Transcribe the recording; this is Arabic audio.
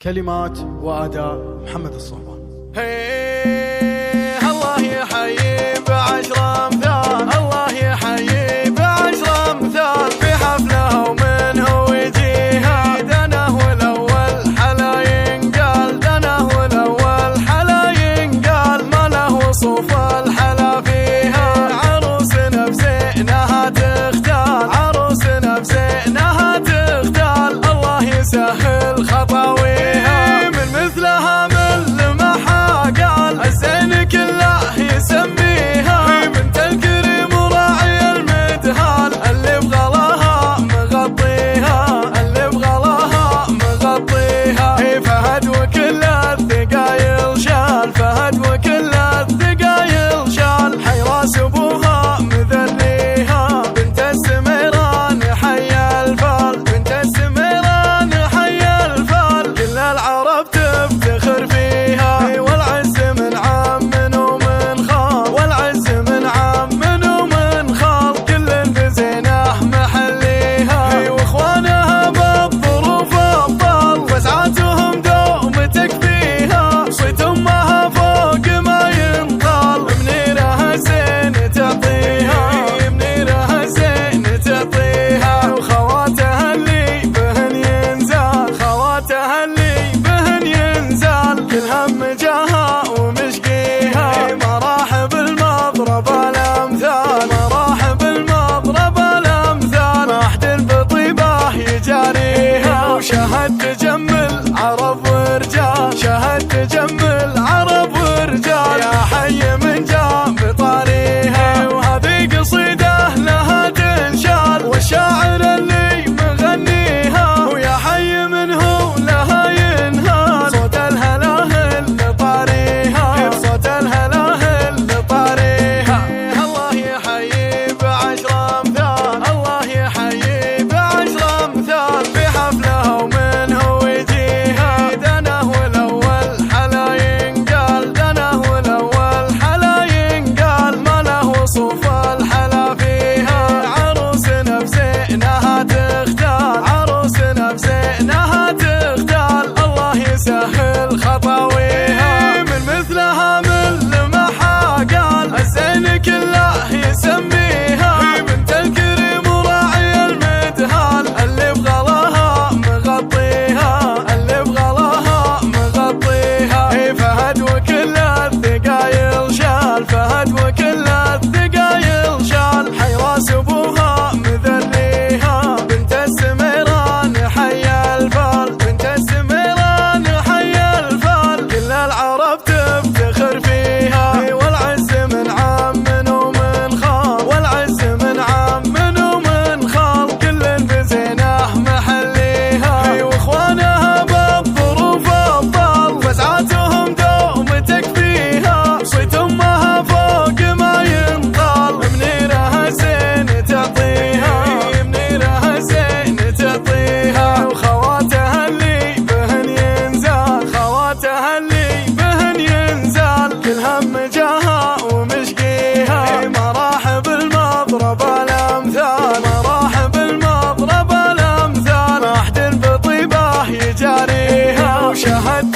كلمات وأداء محمد الصهبان. الله يحيي بعشر أمثال، الله يحيي بعشر أمثال، في حفله ومنه ويجيها دنه والأول حلا ينقال، دنه والأول حلا ينقال، ما له وصوف الحلا فيها، عروسنا بزينها تختال، عروسنا بزينها تختال، الله يسهل خطاويها، من مثلها من لمحها قال الزين كله يسميها، بنت الكريم وراعي المدهال، اللي بغلاها مغطيها، اللي بغلاها مغطيها، فهد وكل الثقايل شال، فهد وكل الثقايل شال، حي راس ابوها مذريها، بنت السميران حي الفال، بنت السميران حي الفال، كل العرب تفتخر فيها، والعز من عام ومن خال، والعز من عام ومن خال، كل بزينه محليها، واخوانها بالظروف ابطال، وسعاتهم دوم تكفيها، صيت امها فوق ما ينطال، منيرها زين تعطيها، منيرها زين تعطيها، وخواتها اللي بهن ينزال، خواتها اللي بهن ينزال، كل هم جاها ومشقيها، مراحب المضرب الامثال، مراحب المضرب الامثال، ما حد بطيبه يجاريها، وشهد تجمل عرب ورجال، شهد تجمل عرب ورجال، يا حي من جاب بطاريها، وهذه قصيده لها تنشال، والشاعر اللي مغنيها، ويا حي منه لها ينهال، صوت الهلاهل لطاريها، بصوت الهلاهل لطاريها، الله يحيي بعشر أمثال، الله يحيي بعشر أمثال، في حفله ومنه ويجيها دنه والأول حلا ينقال، دنه والأول حلا ينقال، ما له وصوف الحلا فيها، عروسنا بزينها تختال، عروسنا بزينها تختال، الله يسهل خطاويها، من مثلها من لمحها قال الزين كله يسميها، بنت الكريم وراعي المدهال، اللي بغلاها مغطيها، اللي بغلاها مغطيها، فهد وكل الثقايل شال، فهد وكل الثقايل شال، حي راس ابوها مذريها، بنت السميران حي الفال، بنت السميران حي الفال، كل العرب تفتخر فيها، والعز من عام ومن خال، والعز من عام ومن خال، كل بزينه محليها، واخوانها بالظروف ابطال، وسعاتهم دوم تكفيها، صيت امها فوق ما ينطال، منيرها زين تعطيها، منيرها زين تعطيها، وخواتها اللي بهن ينزال، خواتها اللي بهن ينزال، كل هم جاها ومشقيها، مراحب المضرب الامثال، مراحب المضرب الامثال، ما حد بطيبه يجاريها، وشهد